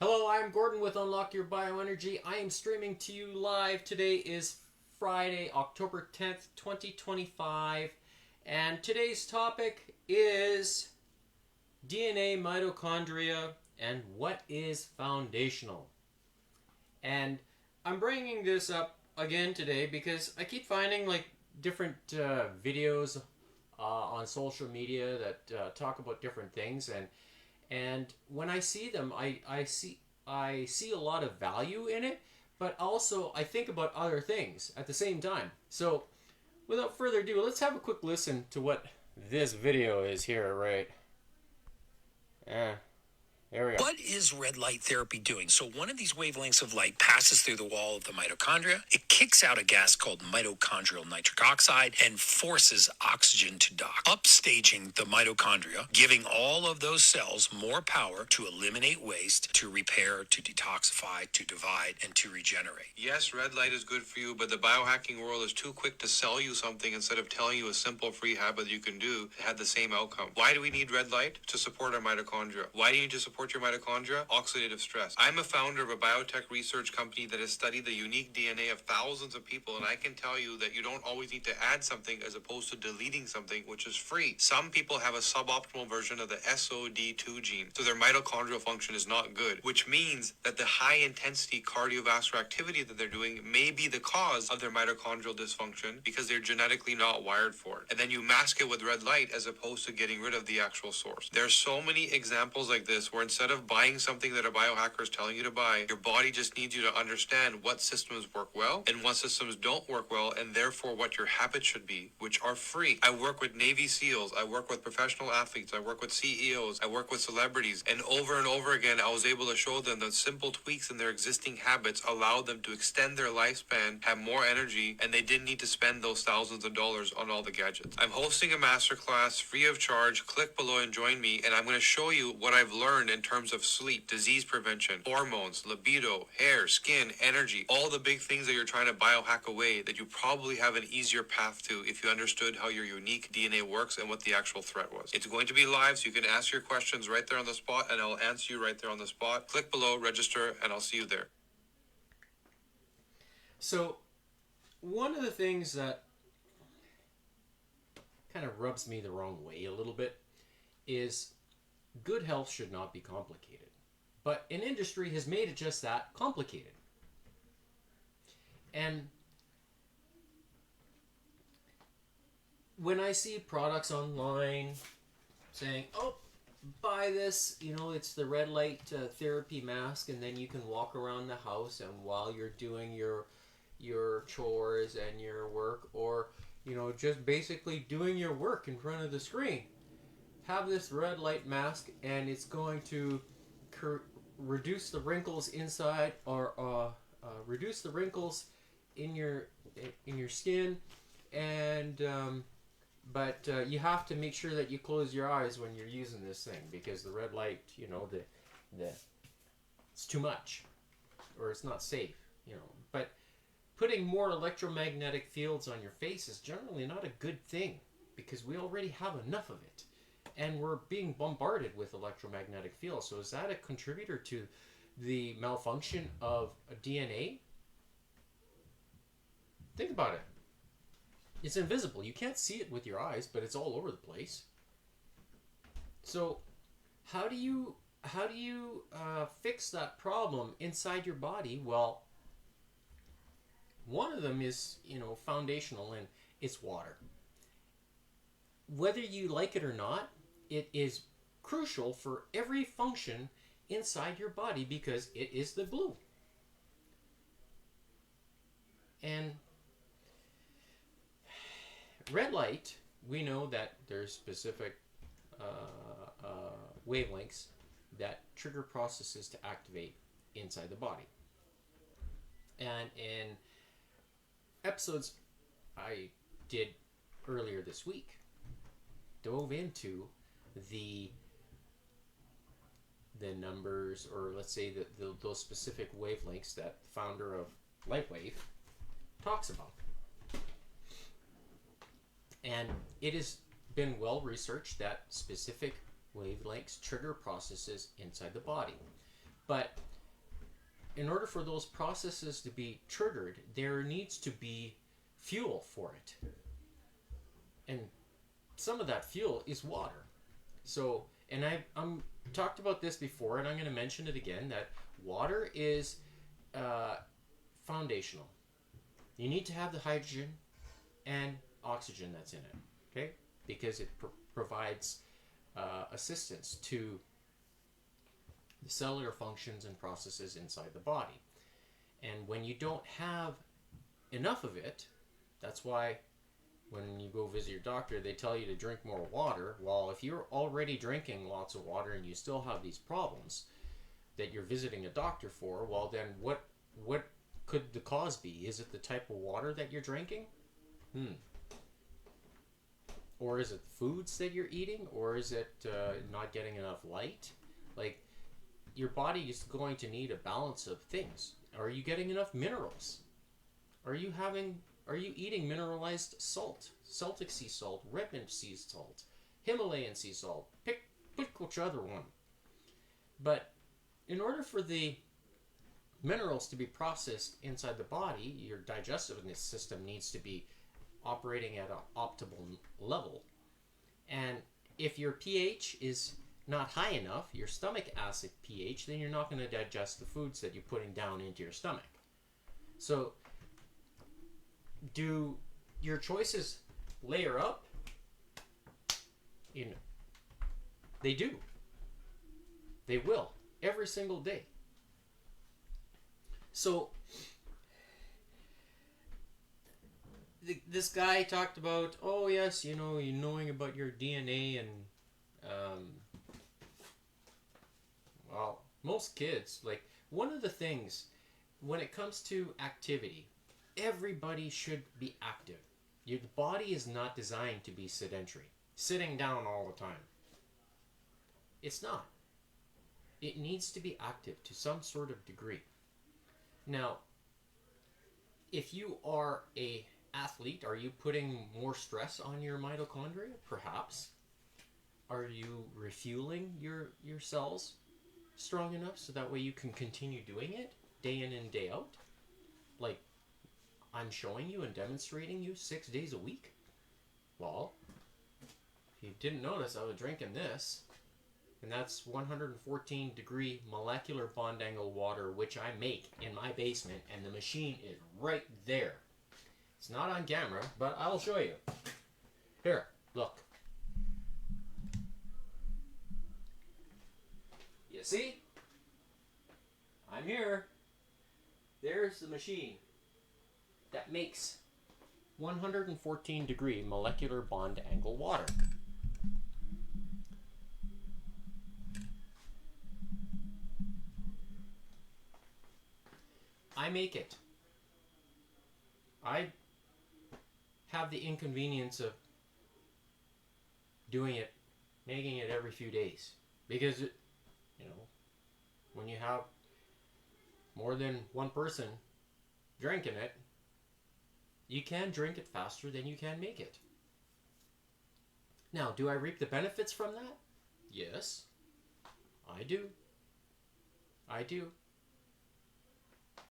Hello, I'm Gordon with Unlock Your Bioenergy. I am streaming to you live. Today is Friday, October 10th, 2025. And today's topic is DNA, mitochondria, and what is foundational. And I'm bringing this up again today because I keep finding different videos on social media that talk about different things, and when I see them, I see a lot of value in it, but also I think about other things at the same time. So, without further ado, let's have a quick listen to what this video is here. Right? Yeah, there we go. What is red light therapy doing? So one of these wavelengths of light passes through the wall of the mitochondria. It kicks out a gas called mitochondrial nitric oxide and forces oxygen to dock, upstaging the mitochondria, giving all of those cells more power to eliminate waste, to repair, to detoxify, to divide, and to regenerate. Yes, red light is good for you, but the biohacking world is too quick to sell you something instead of telling you a simple free habit you can do to have the same outcome. Why do we need red light? To support our mitochondria. Why do you need to support your mitochondria? Oxidative stress. I'm a founder of a biotech research company that has studied the unique DNA of thousands of people, and I can tell you that you don't always need to add something as opposed to deleting something, which is free. Some people have a suboptimal version of the SOD2 gene, so their mitochondrial function is not good, which means that the high intensity cardiovascular activity that they're doing may be the cause of their mitochondrial dysfunction because they're genetically not wired for it. And then you mask it with red light as opposed to getting rid of the actual source. There are so many examples like this where instead of buying something that a biohacker is telling you to buy, your body just needs you to understand what systems work well and what systems don't work well, and therefore what your habits should be, which are free. I work with Navy SEALs, I work with professional athletes, I work with CEOs, I work with celebrities, and over again I was able to show them that simple tweaks in their existing habits allowed them to extend their lifespan, have more energy, and they didn't need to spend those thousands of dollars on all the gadgets. I'm hosting a masterclass free of charge. Click below and join me, and I'm going to show you what I've learned in terms of sleep, disease prevention, hormones, libido, hair, skin, energy, all the big things that you're trying to biohack away that you probably have an easier path to if you understood how your unique DNA works and what the actual threat was. It's going to be live, so you can ask your questions right there on the spot, and I'll answer you right there on the spot. Click below, register, and I'll see you there. So, one of the things that kind of rubs me the wrong way a little bit is good health should not be complicated. But an industry has made it just that complicated. And when I see products online saying, oh, buy this, it's the red light therapy mask, and then you can walk around the house and while you're doing your chores and your work, or just basically doing your work in front of the screen, have this red light mask, and it's going to reduce the wrinkles inside, or reduce the wrinkles in your skin, and but you have to make sure that you close your eyes when you're using this thing, because the red light, the it's too much, or it's not safe, But putting more electromagnetic fields on your face is generally not a good thing, because we already have enough of it, and we're being bombarded with electromagnetic fields. So is that a contributor to the malfunction of DNA? Think about it. It's invisible. You can't see it with your eyes, but it's all over the place. So how do you fix that problem inside your body? Well, one of them is, foundational, and it's water. Whether you like it or not, it is crucial for every function inside your body because it is the glue. And red light, we know that there's specific wavelengths that trigger processes to activate inside the body. And in episodes I did earlier this week, dove into the numbers, or let's say those specific wavelengths that the founder of Lightwave talks about. And it has been well researched that specific wavelengths trigger processes inside the body. But in order for those processes to be triggered, there needs to be fuel for it. And some of that fuel is water. So, and I'm talked about this before, and I'm going to mention it again, that water is foundational. You need to have the hydrogen and oxygen that's in it, okay? Because it provides assistance to the cellular functions and processes inside the body. And when you don't have enough of it, that's why when you go visit your doctor, they tell you to drink more water. Well, if you're already drinking lots of water and you still have these problems that you're visiting a doctor for, well, then what could the cause be? Is it the type of water that you're drinking? Or is it the foods that you're eating? Or is it not getting enough light? Like, your body is going to need a balance of things. Are you getting enough minerals? Are you eating mineralized salt? Celtic sea salt, Redmond sea salt, Himalayan sea salt. Pick whichever one. But in order for the minerals to be processed inside the body, your digestive system needs to be operating at an optimal level. And if your pH is not high enough, your stomach acid pH, then you're not going to digest the foods that you're putting down into your stomach. So, do your choices layer up? They do. They will. Every single day. So, this guy talked about, oh yes, you knowing about your DNA and, well, most kids, like, one of the things, when it comes to activity, everybody should be active. Your body is not designed to be sedentary, sitting down all the time. It's not. It needs to be active to some sort of degree. Now, if you are a athlete, are you putting more stress on your mitochondria? Perhaps. Are you refueling your cells strong enough so that way you can continue doing it day in and day out? Like I'm showing you and demonstrating you 6 days a week? Well, if you didn't notice, I was drinking this. And that's 114 degree molecular bond angle water, which I make in my basement, and the machine is right there. It's not on camera, but I'll show you. Here, look. You see? I'm here. There's the machine that makes 114 degree molecular bond angle water. I make it. I have the inconvenience of doing it, making it every few days. Because, when you have more than one person drinking it, you can drink it faster than you can make it. Now, do I reap the benefits from that? Yes, I do. I do.